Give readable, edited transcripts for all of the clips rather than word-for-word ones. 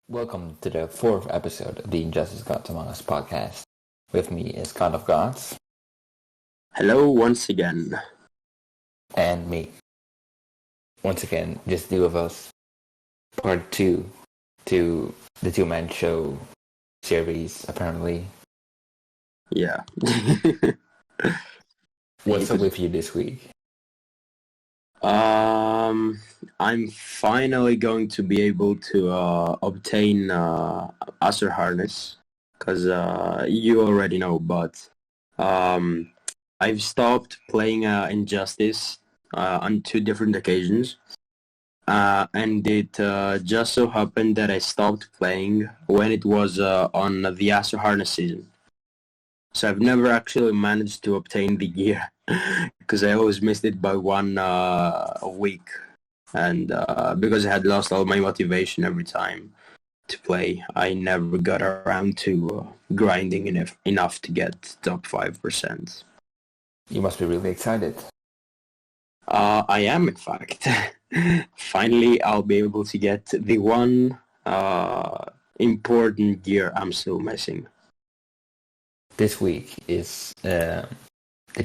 Welcome to the fourth episode of the Injustice Gods Among Us podcast. With me is Godofgods. Hello once again. And me. Once again, just the two of us. Part 2 to the two-man show series, apparently. Yeah. What's up with you this week? I'm finally going to be able to obtain Acer Harness, because you already know, but I've stopped playing Injustice on two different occasions, and it just so happened that I stopped playing when it was on the Acer Harness season. So I've never actually managed to obtain the gear because I always missed it by one week, and because I had lost all my motivation every time to play, I never got around to grinding enough to get top 5%. You must be really excited. I am, in fact. Finally, I'll be able to get the one important gear I'm still missing. This week is... the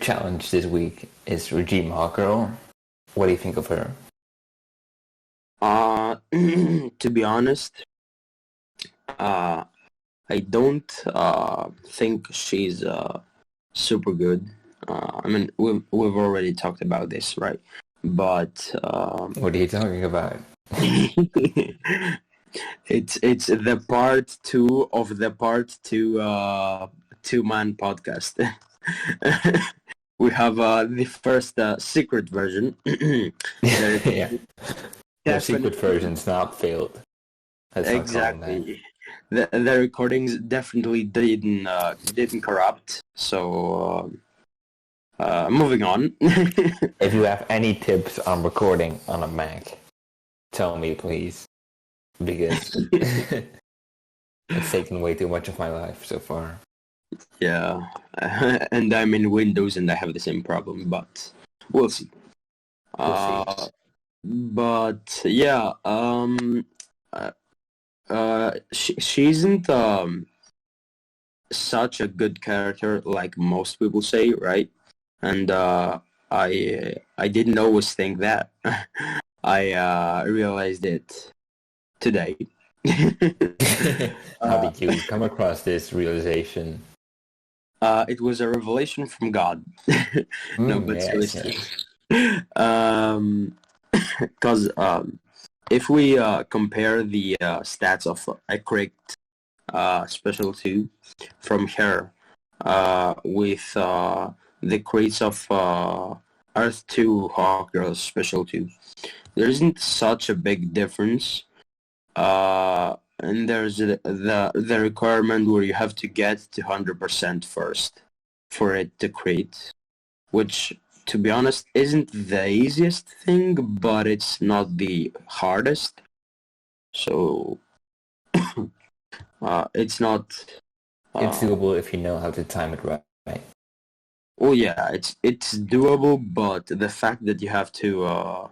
challenge this week is Regime Hawkgirl. What do you think of her? To be honest, I don't think she's super good. I mean, we've already talked about this, right? But what are you talking about? It's the part 2 of the part 2 two-man podcast. We have the first secret version. Yeah. The secret version's not failed. That's exactly. The recordings definitely didn't corrupt. So moving on. If you have any tips on recording on a Mac, tell me please, because it's taken way too much of my life so far. Yeah, and I'm in Windows and I have the same problem, but we'll see. But yeah, she isn't such a good character like most people say, right? And I didn't always think that. I realized it today. How did you come across this realization? It was a revelation from God. No, but yes, seriously. Because if we compare the stats of a correct Special 2 from her with the crates of Earth 2 Hawkgirl Special 2, there isn't such a big difference. And there's the requirement where you have to get to 100% first for it to create, which, to be honest, isn't the easiest thing, but it's not the hardest. So it's not... it's doable if you know how to time it right. Oh yeah, it's doable, but the fact that you have to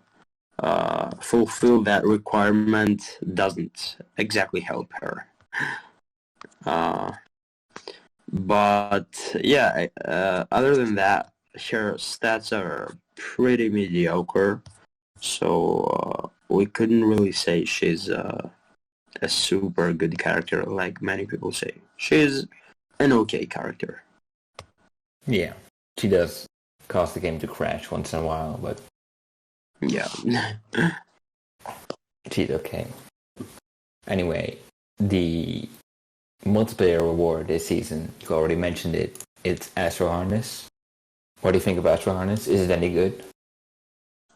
fulfill that requirement doesn't exactly help her. But yeah, other than that, her stats are pretty mediocre, so we couldn't really say she's a super good character like many people say. She's an okay character. Yeah, she does cause the game to crash once in a while, but yeah. She's okay. Anyway, the multiplayer reward this season, you already mentioned it, it's Astro Harness. What do you think of Astro Harness? Is it any good?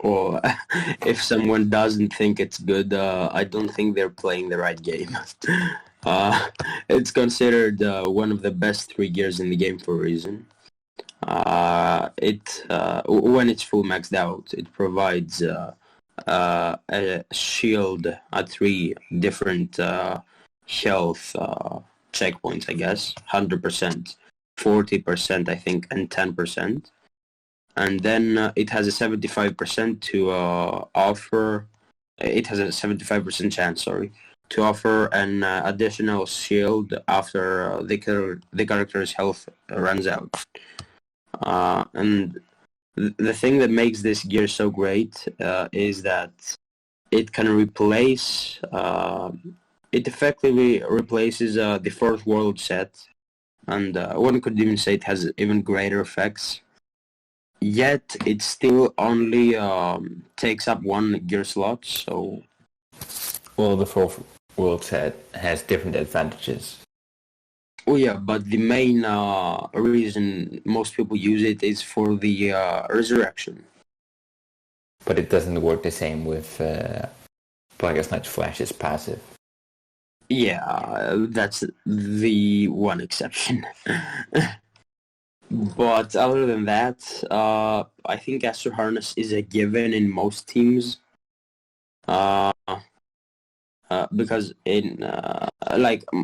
Well, if someone doesn't think it's good, I don't think they're playing the right game. It's considered one of the best 3 gears in the game for a reason. When it's full maxed out, it provides a shield at 3 different health checkpoints, I guess. 100%, 40%, I think, and 10%. And then it has a 75% to offer... It has a 75% chance, to offer an additional shield after the character's health runs out. And the thing that makes this gear so great is that it can replace, it effectively replaces the fourth world set, and one could even say it has even greater effects. Yet it still only takes up one gear slot, so... Well, the fourth world set has different advantages. Oh yeah, but the main reason most people use it is for the resurrection. But it doesn't work the same with Blackest Night Flash's passive. Yeah, that's the one exception. But other than that, I think Astro Harness is a given in most teams. Because in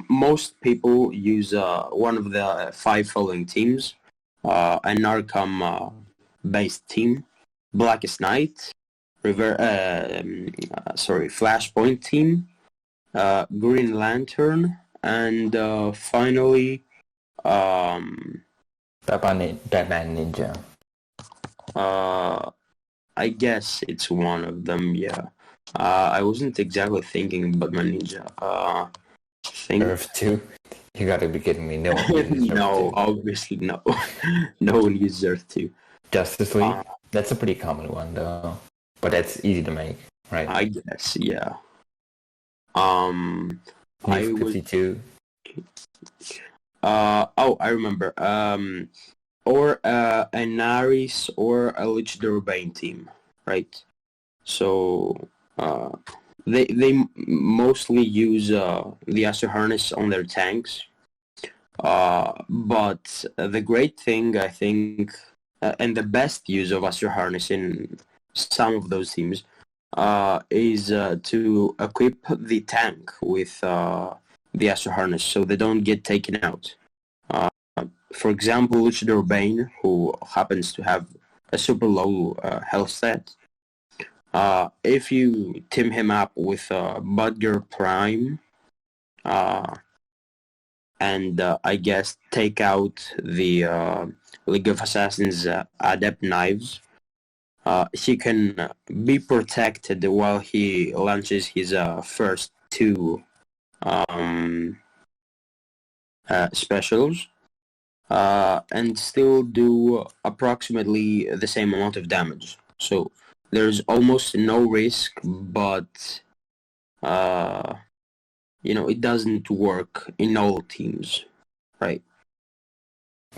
most people use one of the 5 following teams: an Arkham based team, Blackest Night, Flashpoint team, Green Lantern, and finally Batman Ninja. I guess it's one of them, yeah. I wasn't exactly thinking about my Ninja. Earth 2? You gotta be kidding me. No one uses Earth No, 2. obviously no. No one uses Earth 2. Justice League? That's a pretty common one, though. But that's easy to make, right? I guess, yeah. New 52? I remember. Or an Ares or a Luchador Urbane team, right? So they mostly use the Astro Harness on their tanks. But the great thing, I think, and the best use of Astro Harness in some of those teams is to equip the tank with the Astro Harness so they don't get taken out. For example, Luchador Urbane, who happens to have a super low health stat, if you team him up with Budger Prime, and I guess take out the League of Assassins Adept Knives, he can be protected while he launches his first 2 specials, and still do approximately the same amount of damage. So there's almost no risk, but it doesn't work in all teams, right?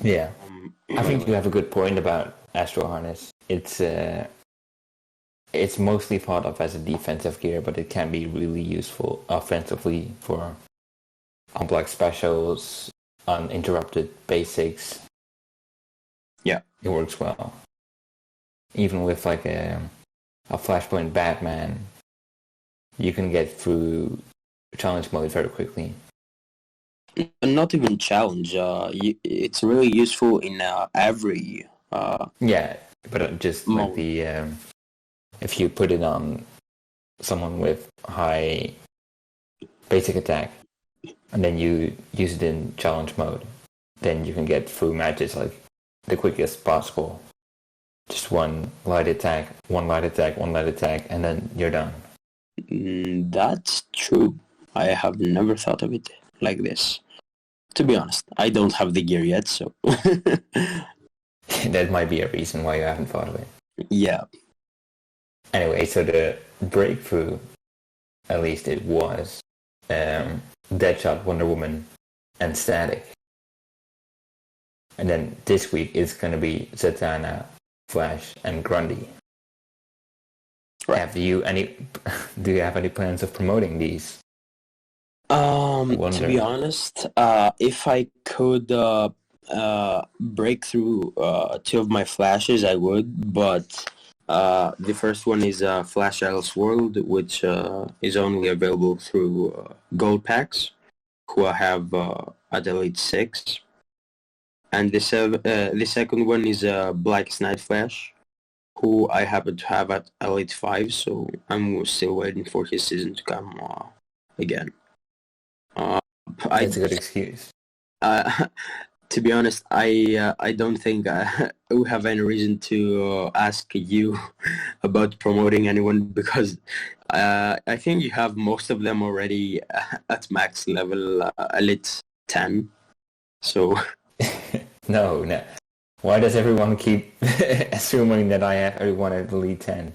Yeah. I think you have a good point about Astro Harness. It's mostly thought of as a defensive gear, but it can be really useful offensively for complex specials, uninterrupted basics. Yeah. It works well. Even with like a Flashpoint Batman, you can get through challenge mode very quickly. Not even challenge. It's really useful in every. Yeah, but just mode. Like the if you put it on someone with high basic attack, and then you use it in challenge mode, then you can get through matches like the quickest possible. Just one light attack, and then you're done. That's true. I have never thought of it like this. To be honest, I don't have the gear yet, so... That might be a reason why you haven't thought of it. Yeah. Anyway, so the breakthrough, at least it was, Deadshot, Wonder Woman, and Static. And then this week it's going to be Zatanna, Flash, and Grundy. Right. Do you have any plans of promoting these? To be honest, if I could break through 2 of my Flashes, I would, but the first one is Flash Elseworld, which is only available through gold packs, who I have at Elite 6. And the second one is Blackest Night Flash, who I happen to have at Elite 5, so I'm still waiting for his season to come again. That's a good excuse. To be honest, I don't think we have any reason to ask you about promoting anyone because I think you have most of them already at max level Elite 10. So No. Why does everyone keep assuming that I have everyone at Elite 10?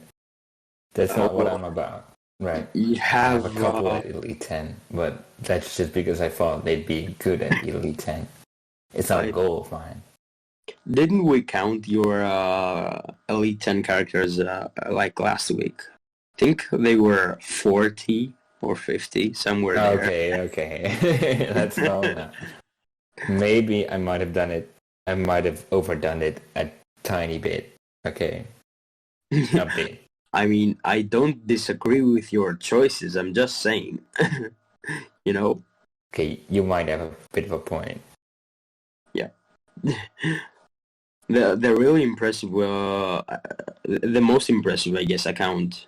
That's not what I'm about. Right. you I have have a couple at Elite 10, but that's just because I thought they'd be good at Elite 10. It's not a goal of mine. Didn't we count your Elite 10 characters like last week? I think they were 40 or 50, somewhere there. Okay. That's tall enough. Maybe I might have done it. I might have overdone it a tiny bit. Okay. A bit. I mean, I don't disagree with your choices. I'm just saying. You know? Okay, you might have a bit of a point. Yeah. The really impressive, the most impressive, I guess, account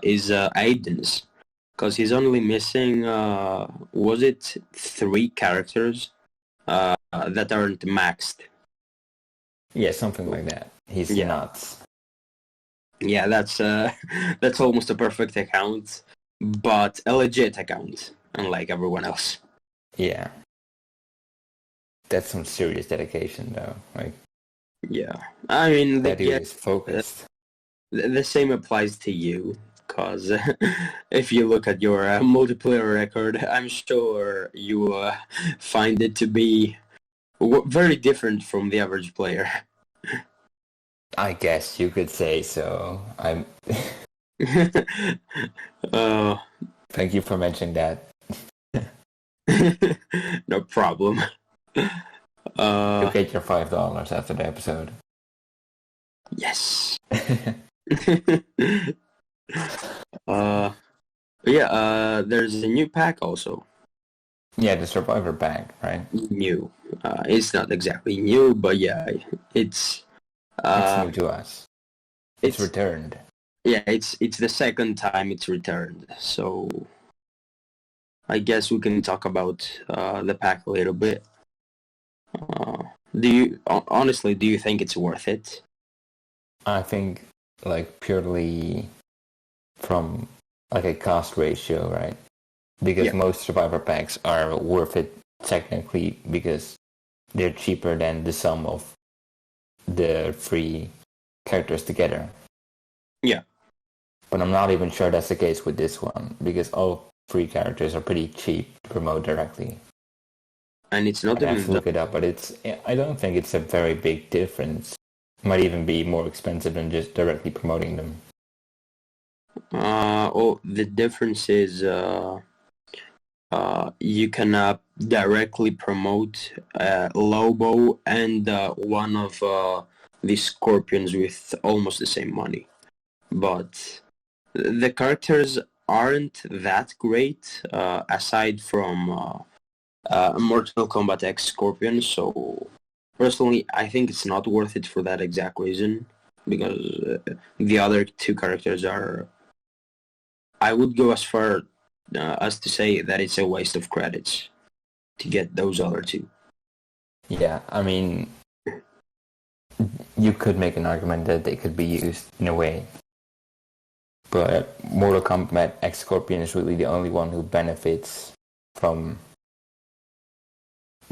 is Aiden's. Because he's only missing, was it 3 characters that aren't maxed? Yeah, something like that. He's nuts. Yeah, that's almost a perfect account, but a legit account, unlike everyone else. Yeah. That's some serious dedication, though. Like, yeah, I mean, that dude is focused. The same applies to you, because if you look at your multiplayer record, I'm sure you find it to be very different from the average player. I guess you could say so. I'm. Thank you for mentioning that. No problem. You'll get your $5 after the episode. Yes. There's a new pack also. Yeah, the Survivor pack, right? New. It's not exactly new, but yeah, it's new to us. It's returned. Yeah, it's the second time it's returned. So I guess we can talk about the pack a little bit. Do you think it's worth it? I think, like, purely from like a cost ratio, right? Because most Survivor packs are worth it technically because they're cheaper than the sum of the 3 characters together. Yeah. But I'm not even sure that's the case with this one because all 3 characters are pretty cheap to promote directly. And it's not I have to look it up, but I don't think it's a very big difference. It might even be more expensive than just directly promoting them. The difference is you can directly promote Lobo and one of the Scorpions with almost the same money. But the characters aren't that great aside from Mortal Kombat X Scorpion, so personally I think it's not worth it for that exact reason, because the other 2 characters are, I would go as far as to say that it's a waste of credits to get those other 2. Yeah, I mean, you could make an argument that they could be used in a way. But Mortal Kombat X Scorpion is really the only one who benefits from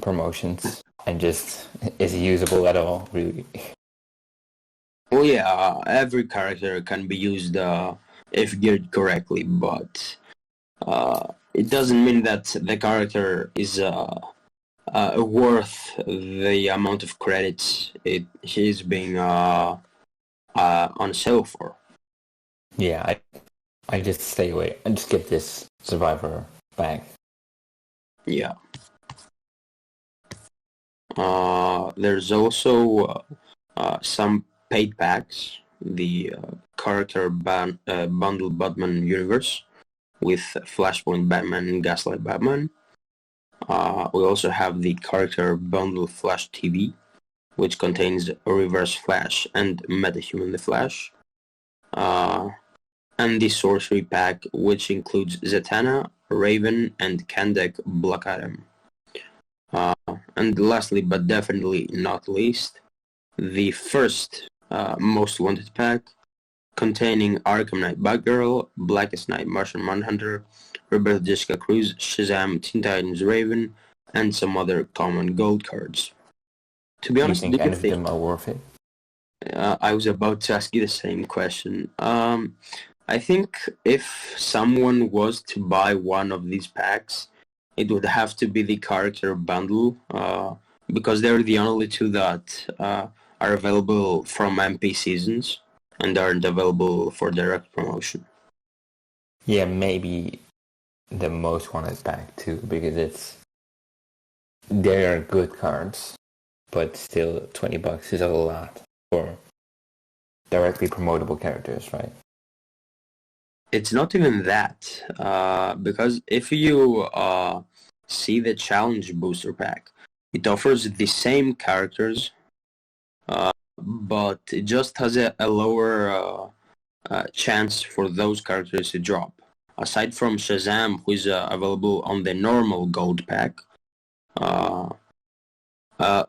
promotions and just is usable at all, really. Well, yeah, every character can be used if geared correctly, but it doesn't mean that the character is worth the amount of credits he's being on sale for. Yeah, I just stay away. I just get this Survivor pack. Yeah. There's also some paid packs. The character bundle Batman universe with Flashpoint Batman and Gaslight Batman. We also have the character bundle Flash TV, which contains Reverse Flash and Metahuman the Flash. And the sorcery pack, which includes Zatanna, Raven, and Kandek Black Adam. And lastly, but definitely not least, the first Most Wanted pack, containing Arkham Knight Batgirl, Blackest Night Martian Manhunter, Rebirth Jessica Cruz, Shazam, Teen Titans Raven, and some other common gold cards. To be honest, do you think any of them are worth it? I was about to ask you the same question. I think if someone was to buy one of these packs, it would have to be the character bundle, because they're the only two that are available from MP seasons and aren't available for direct promotion. Yeah, maybe the Most Wanted pack too, because they are good cards, but still $20 is a lot for directly promotable characters, right? It's not even that, because if you see the Challenge Booster pack, it offers the same characters, but it just has a lower chance for those characters to drop. Aside from Shazam, who is available on the normal gold pack,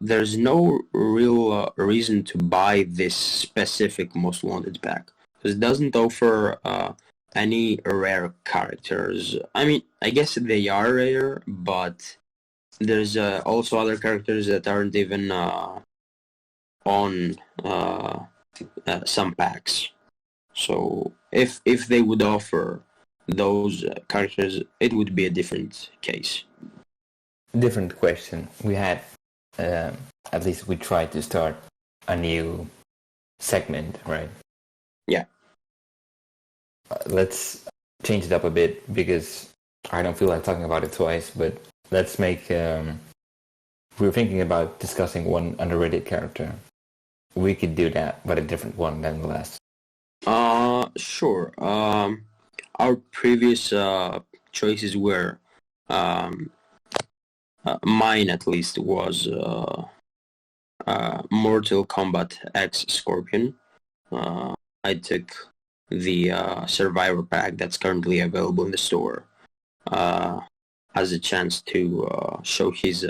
there's no real reason to buy this specific Most Wanted pack, because it doesn't offer any rare characters. I mean, I guess they are rare, but there's also other characters that aren't even on some packs. So if they would offer those characters, it would be a different case. Different question. We had, at least we tried to start a new segment, right? Yeah. Let's change it up a bit, because I don't feel like talking about it twice, but let's make... we're thinking about discussing one underrated character. We could do that, but a different one than the last. Sure. Our previous choices were... mine, at least, was Mortal Kombat X Scorpion. I took the Survivor pack that's currently available in the store as a chance to show his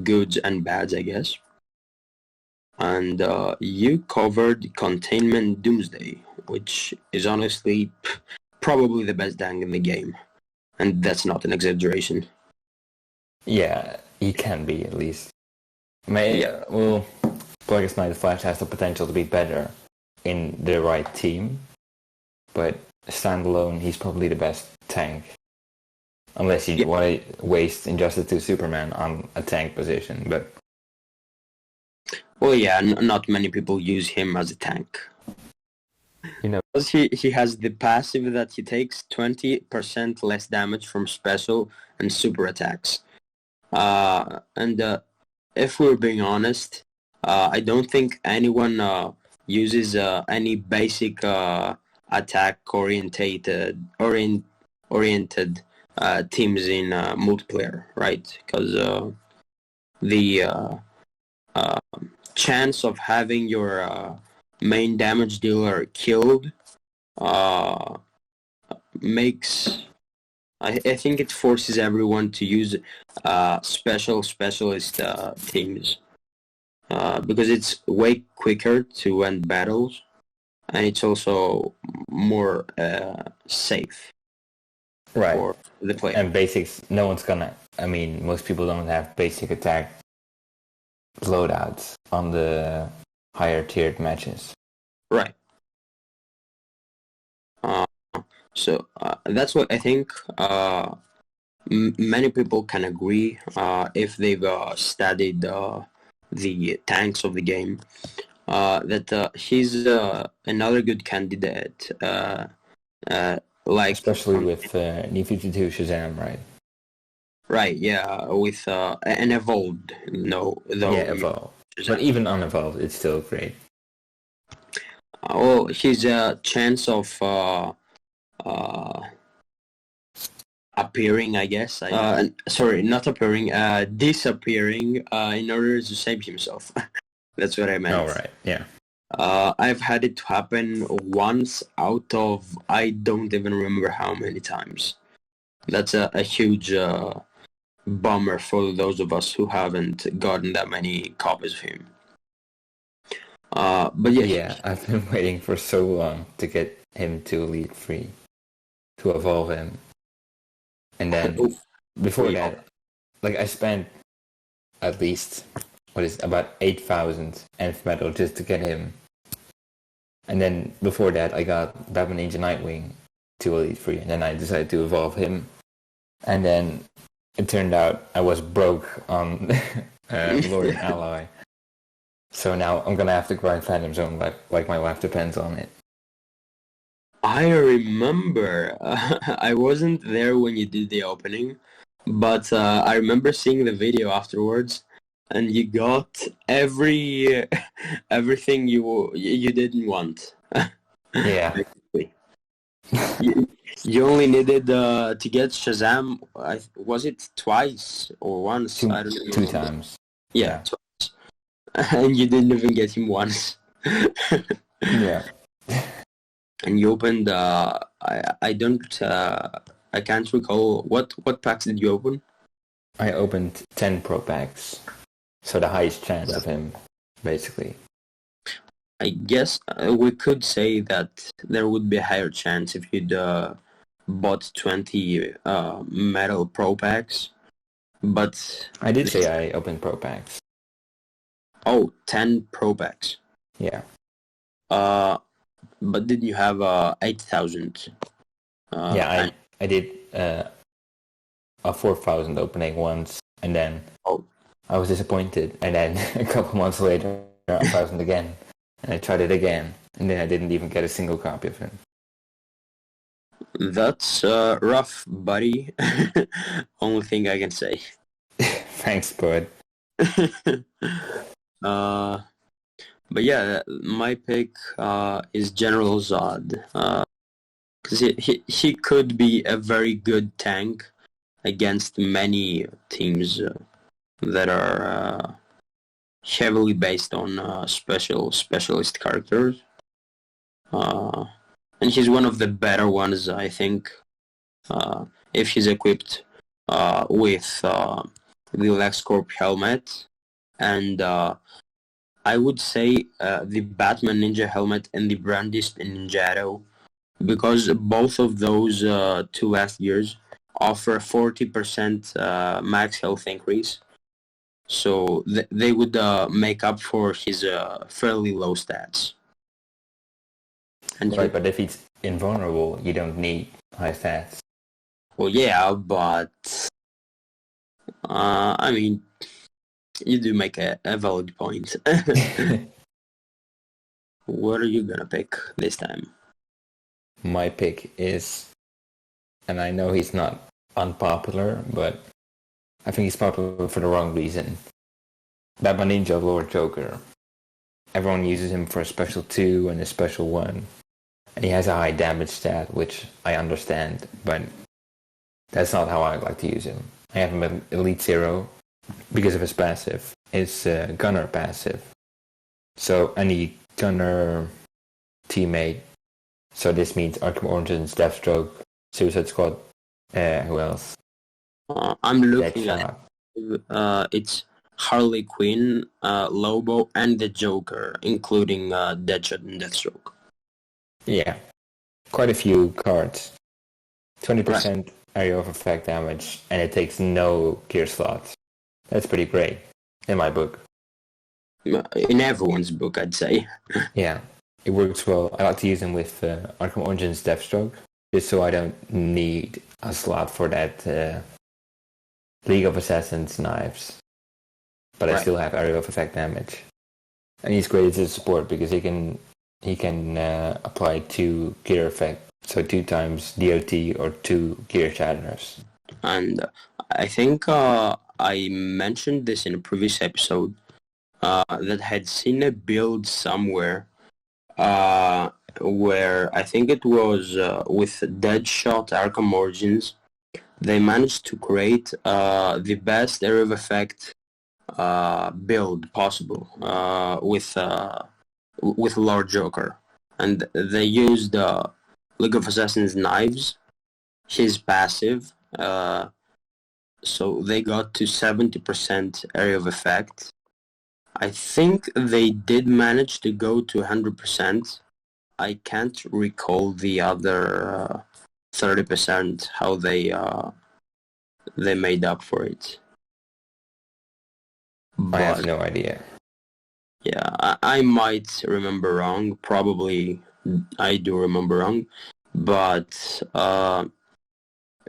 goods and bads, I guess. And you covered Containment Doomsday, which is honestly probably the best tank in the game. And that's not an exaggeration. Yeah, he can be, at least. Well, Blackest Night Flash has the potential to be better in the right team, but standalone, he's probably the best tank. Unless you want to waste Injustice 2 Superman on a tank position, but... Well, yeah, not many people use him as a tank. You know, because he has the passive that he takes 20% less damage from special and super attacks. And if we're being honest, I don't think anyone uses any basic attack oriented teams in multiplayer, right? Because the chance of having your main damage dealer killed makes... I think it forces everyone to use specialist teams, because it's way quicker to end battles, and it's also more safe, right, for the player. And basics, no one's gonna... I mean, most people don't have basic attack loadouts on the higher tiered matches. Right. So that's what I think many people can agree if they've studied the tanks of the game, that he's another good candidate, like... Especially with New 52 Shazam, right? Right, yeah, with an evolved, though. Yeah, evolved. Shazam. But even unevolved, it's still great. Well, his chance of appearing, I guess. Sorry, not appearing, disappearing in order to save himself. That's what I meant. Oh, right, yeah. I've had it happen once out of I don't even remember how many times. That's a huge bummer for those of us who haven't gotten that many copies of him. But yeah, I've been waiting for so long to get him to Elite 3, to evolve him. And then before that, like I spent at least about 8,000 nth metal just to get him. And then before that, I got Batman Ninja Nightwing to Elite 3, and then I decided to evolve him. And then it turned out I was broke on Lord and Ally. So now I'm gonna have to grind Phantom Zone like my life depends on it. I remember, I wasn't there when you did the opening, but I remember seeing the video afterwards, and you got everything you didn't want. Yeah. You only needed to get Shazam. Was it twice or once? I don't know. 2 times. Yeah, twice. And you didn't even get him once. Yeah. And you opened. I can't recall what packs did you open. I opened 10 pro packs, so the highest chance of him, basically. I guess we could say that there would be a higher chance if you'd bought 20 metal pro packs, but... I did say I opened pro packs. Oh, 10 pro packs. Yeah. But didn't you have 8,000? Yeah, I did a 4,000 opening once, and then I was disappointed, and then a couple months later, 1,000 again. And I tried it again, and then I didn't even get a single copy of him. That's rough, buddy. Only thing I can say. Thanks, bud. But yeah, my pick is General Zod. Because he could be a very good tank against many teams that are heavily based on specialist characters. And he's one of the better ones, I think, if he's equipped with the LexCorp helmet. And I would say the Batman Ninja helmet and the Brandished Ninjato, because both of those 2 last years offer 40% max health increase. So they would make up for his fairly low stats. And right, but if he's invulnerable, you don't need high stats. Well, yeah, but I mean, you do make a valid point. What are you gonna pick this time? My pick is, and I know he's not unpopular, but I think he's popular for the wrong reason. Batman Ninja Lord Joker. Everyone uses him for a special 2 and a special 1. And he has a high damage stat, which I understand, but that's not how I like to use him. I have him at Elite 0 because of his passive. His Gunner passive. So any Gunner teammate, so this means Arkham Origins, Deathstroke, Suicide Squad, who else? I'm looking Deadshot. at it's Harley Quinn, Lobo, and the Joker, including Deadshot and Deathstroke. Yeah, quite a few cards. 20% area of effect damage, and it takes no gear slots. That's pretty great, in my book. In everyone's book, I'd say. Yeah, it works well. I like to use him with Arkham Origins Deathstroke, just so I don't need a slot for that League of Assassins knives. But I still have area of effect damage. And he's great as a support because he can apply 2 gear effect, so 2 times DOT or 2 gear shatterers. And I think I mentioned this in a previous episode that I had seen a build somewhere where I think it was with Deadshot Arkham Origins. They managed to create the best area of effect build possible with with Lord Joker, and they used League of Assassins knives, his passive, so they got to 70% area of effect. I think they did manage to go to 100%. I can't recall the other 30% how they made up for it. I have no idea. Yeah, I might remember wrong. Probably I do remember wrong, but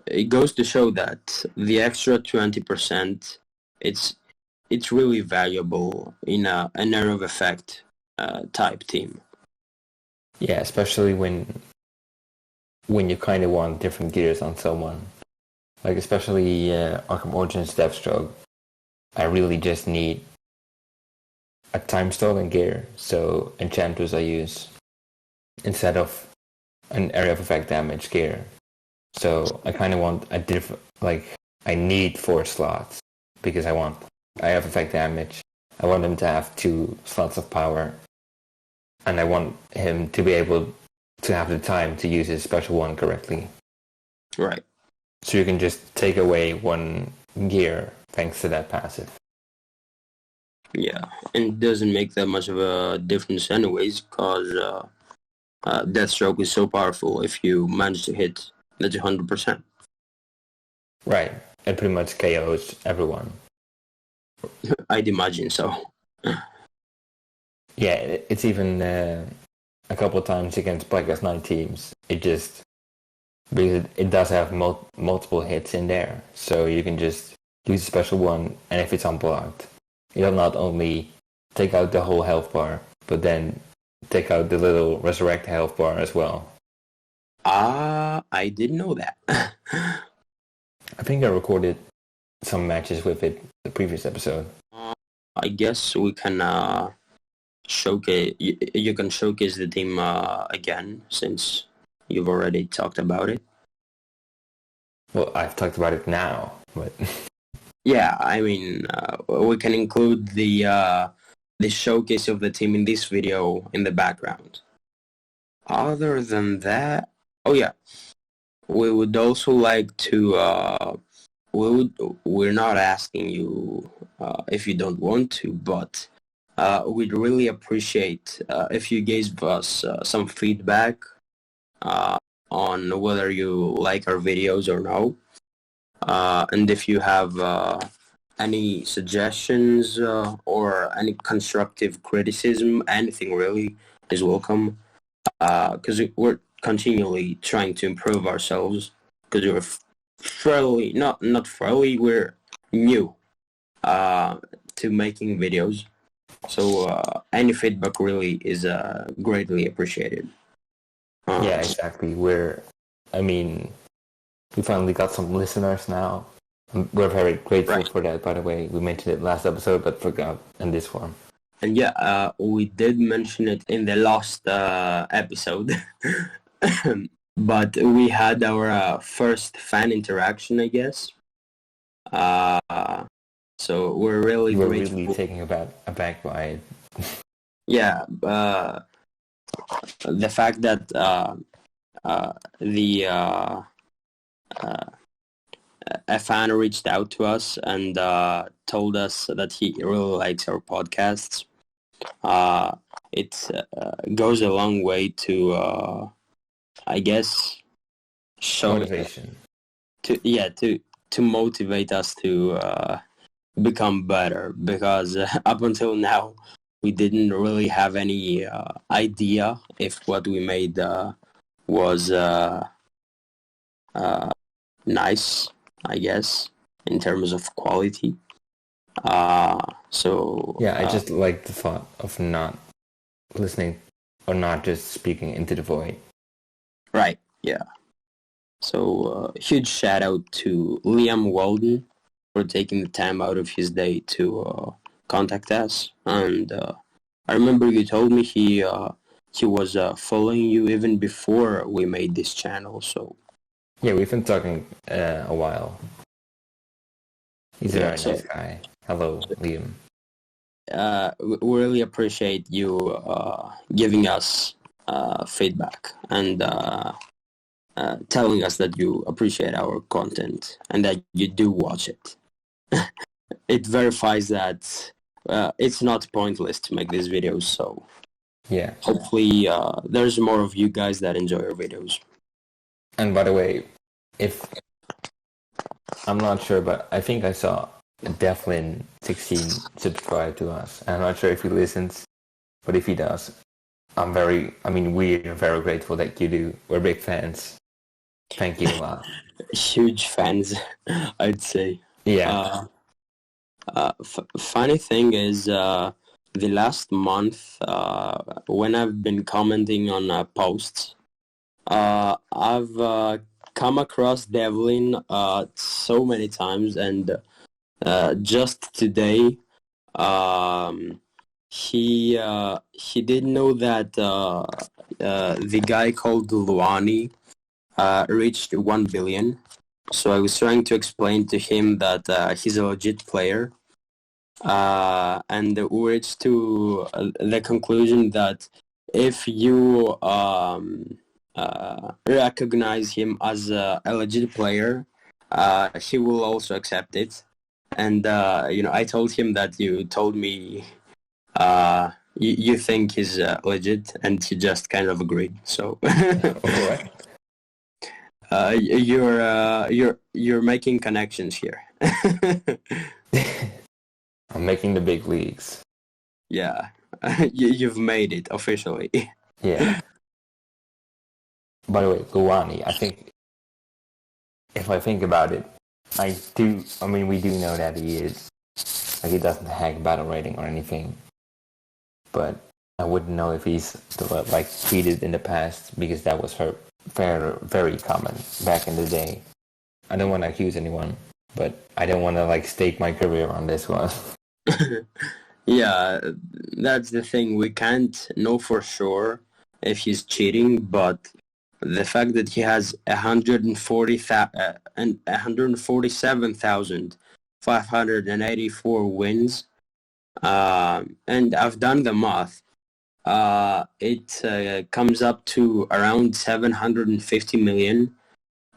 it goes to show that the extra 20%, it's really valuable in an area of effect type team. Yeah, especially when you kind of want different gears on someone. Like especially Arkham Origins Deathstroke, I really just need a time stalling gear, so Enchantress I use instead of an area of effect damage gear. So I kind of want a different, like I need 4 slots because I have effect damage. I want him to have 2 slots of power, and I want him to be able to have the time to use his special one correctly. Right. So you can just take away 1 gear thanks to that passive. Yeah, and it doesn't make that much of a difference anyways, because Deathstroke is so powerful if you manage to hit the 100%. Right. It pretty much KOs everyone. I'd imagine so. Yeah, it's even a couple of times against Blackest Night teams. Because it does have multiple hits in there, so you can just use a special one, and if it's unblocked, it'll not only take out the whole health bar, but then take out the little resurrect health bar as well. I didn't know that. I think I recorded some matches with it the previous episode. I guess we can showcase. You can showcase the team again, since you've already talked about it. Well, I've talked about it now, but yeah, I mean, we can include the showcase of the team in this video in the background. Other than that, oh yeah, we would also like to. We're not asking you if you don't want to, but we'd really appreciate if you gave us some feedback on whether you like our videos or no, and if you have any suggestions or any constructive criticism, anything really is welcome, because we're continually trying to improve ourselves, because we're fairly, not fairly, we're new to making videos, so any feedback really is greatly appreciated. Yeah, exactly. We finally got some listeners now. We're very grateful for that, by the way. We mentioned it last episode, but forgot in this one. And yeah, we did mention it in the last episode. But we had our first fan interaction, I guess. So we're really grateful. Really taken aback by it. Yeah, the fact that a fan reached out to us and told us that he really likes our podcasts. It goes a long way to, I guess, show motivation. To motivate us to become better, because up until now we didn't really have any idea if what we made was nice, I guess, in terms of quality. So yeah, I just like the thought of not listening or not just speaking into the void. Right. Yeah. So huge shout out to Liam Walden for taking the time out of his day to contact us, and I remember you told me he was following you even before we made this channel. So yeah, we've been talking a while. He's a very nice guy. Hello, Liam. we really appreciate you giving us feedback and telling us that you appreciate our content and that you do watch it. It verifies that it's not pointless to make these videos, so Yeah. hopefully there's more of you guys that enjoy our videos. And by the way, if I'm not sure, but I think I saw Devlin16 subscribe to us. I'm not sure if he listens, but if he does, we're very grateful that you do. We're big fans. Thank you a lot. Huge fans, I'd say. Yeah. Funny thing is, the last month, when I've been commenting on posts, I've come across Devlin so many times, and just today, he didn't know that the guy called Luani reached 1 billion. So I was trying to explain to him that he's a legit player, and we reached to the conclusion that if you recognize him as a legit player, he will also accept it. And I told him that you told me you think he's legit, and he just kind of agreed. So you're making connections here. I'm making the big leagues. Yeah, you've made it officially. Yeah. By the way, Luani, I think, if I think about it, we do know that he is, he doesn't hack battle rating or anything, but I wouldn't know if he's, cheated in the past, because that was very, very common back in the day. I don't want to accuse anyone, but I don't want to, stake my career on this one. Yeah, that's the thing. We can't know for sure if he's cheating, but the fact that he has 147,584 wins, and I've done the math. It comes up to around 750 million,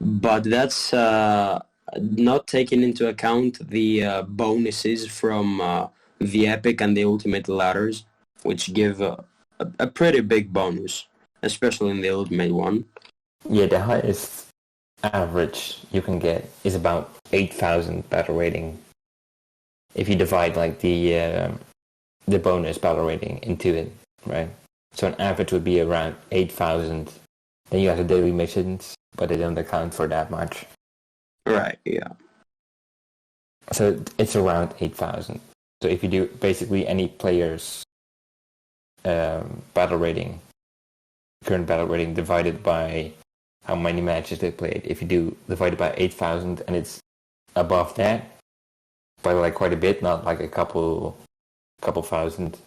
but that's not taking into account the bonuses from the Epic and the Ultimate ladders, which give a pretty big bonus, especially in the Ultimate one. Yeah, the highest average you can get is about 8,000 battle rating. If you divide the bonus battle rating into it, right? So an average would be around 8,000. Then you have the daily missions, but they don't account for that much. Right, yeah. So it's around 8,000. So if you do basically any player's current battle rating divided by how many matches they played, if you do divided by 8,000 and it's above that by quite a bit, not a couple thousand,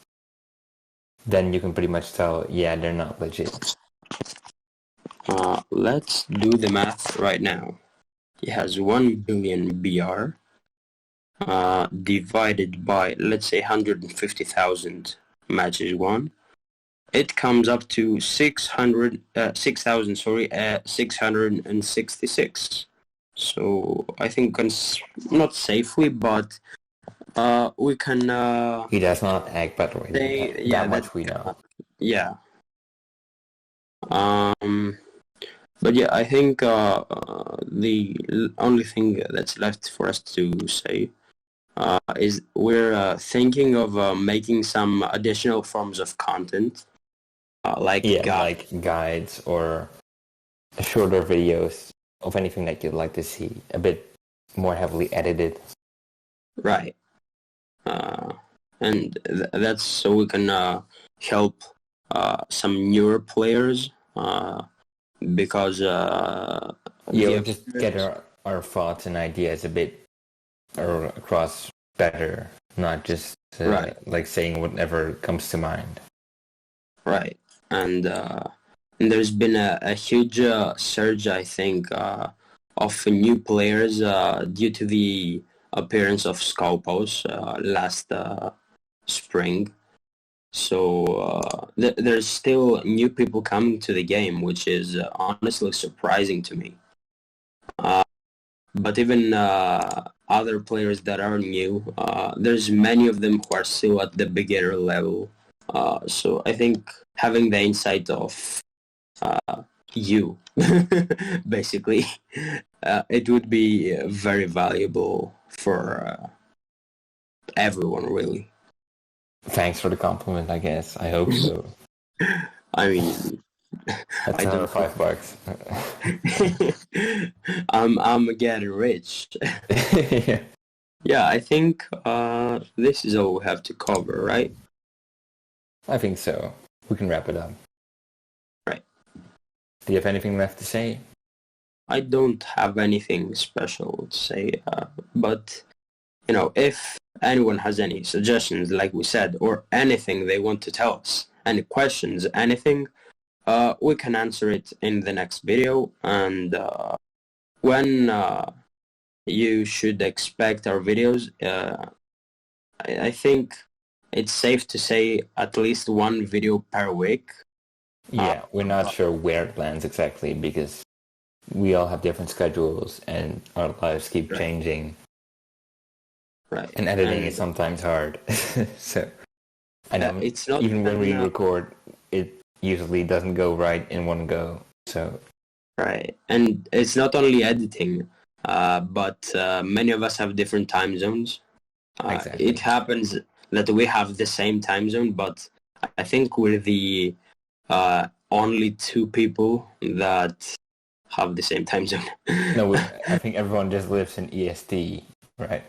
then you can pretty much tell, yeah, they're not legit. Let's do the math right now. He has 1 billion BR divided by, let's say, 150,000 matches won. It comes up to 666. So I think not safely, but we can. He does not hack battle rating. That much we know. Yeah. But yeah, I think the only thing that's left for us to say is we're thinking of making some additional forms of content. Like guides or shorter videos of anything that you'd like to see, a bit more heavily edited. Right. And that's so we can help some newer players because just get our thoughts and ideas a bit across better, not just saying whatever comes to mind. Right. And there's been a huge surge, I think, of new players due to the appearance of Scalpos last spring. So there's still new people coming to the game, which is honestly surprising to me. But even other players that are new, there's many of them who are still at the beginner level. So I think having the insight of you, basically, it would be very valuable for everyone, really. Thanks for the compliment, I guess. I hope so. I mean, That's another $5. I'm getting rich. Yeah. Yeah, I think this is all we have to cover, right? I think so. We can wrap it up. Right. Do you have anything left to say? I don't have anything special to say, but, you know, if anyone has any suggestions, like we said, or anything they want to tell us, any questions, anything, we can answer it in the next video. And when you should expect our videos, I think it's safe to say at least one video per week. Yeah, we're not sure where it lands exactly because we all have different schedules and our lives keep changing. Right. And editing is sometimes hard. So I know it's not even when we record, it usually doesn't go right in one go. So right. And it's not only editing, but many of us have different time zones. Exactly. It happens that we have the same time zone, but I think we're the only two people that have the same time zone. No, I think everyone just lives in EST, right?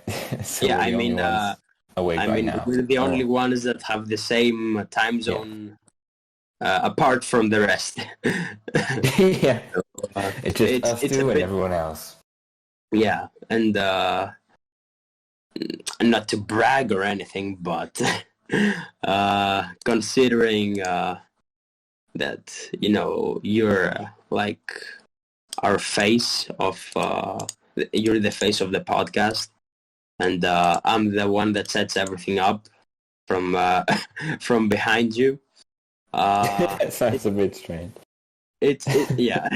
So yeah, we're the only ones awake right now. We're the only ones that have the same time zone apart from the rest. Yeah, it's just us two and everyone else. Yeah, and not to brag or anything, but considering that, you know, you're like our face of, you're the face of the podcast, and I'm the one that sets everything up from from behind you. That sounds a bit strange. Yeah,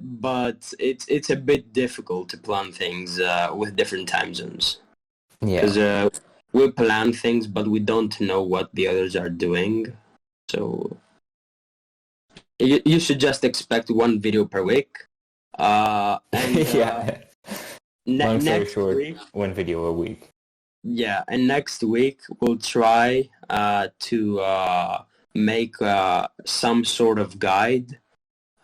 but it's a bit difficult to plan things with different time zones. Yeah, because we plan things, but we don't know what the others are doing. So you should just expect one video per week. And, yeah. Long story short, week, one video a week. Yeah, and next week we'll try to make some sort of guide.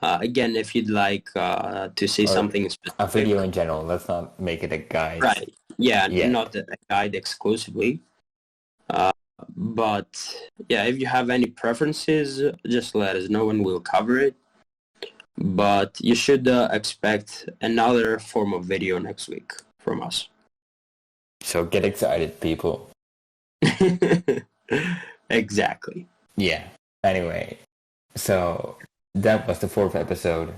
Again, if you'd like to see something specific. A video in general, let's not make it a guide. Right, yeah. Not a guide exclusively. But, yeah, if you have any preferences, just let us know and we'll cover it. But you should expect another form of video next week from us. So get excited, people. Exactly. Yeah. Anyway, so that was the 4th episode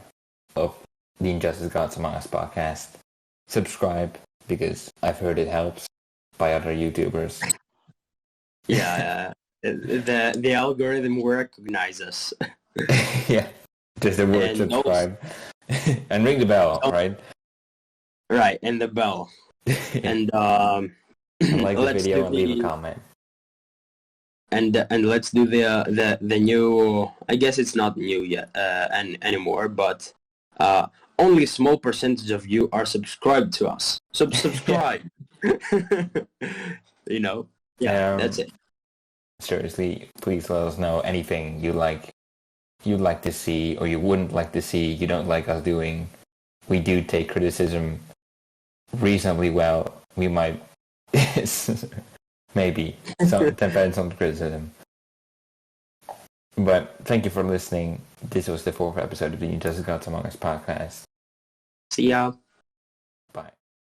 of the Injustice Gods Among Us podcast. Subscribe, because I've heard it helps by other YouTubers. Yeah, the algorithm will recognize us. Yeah, just the word subscribe. And ring the bell, right? Right, and the bell. And like the video and leave a comment. And let's do the new. I guess it's not new yet anymore, but only a small percentage of you are subscribed to us. So subscribe. You know, yeah, that's it. Seriously, please let us know anything you'd like to see or you wouldn't like to see. You don't like us doing. We do take criticism reasonably well. We might. Maybe. Depends on the criticism. But thank you for listening. This was the 4th episode of the Injustice Gods Among Us podcast. See ya.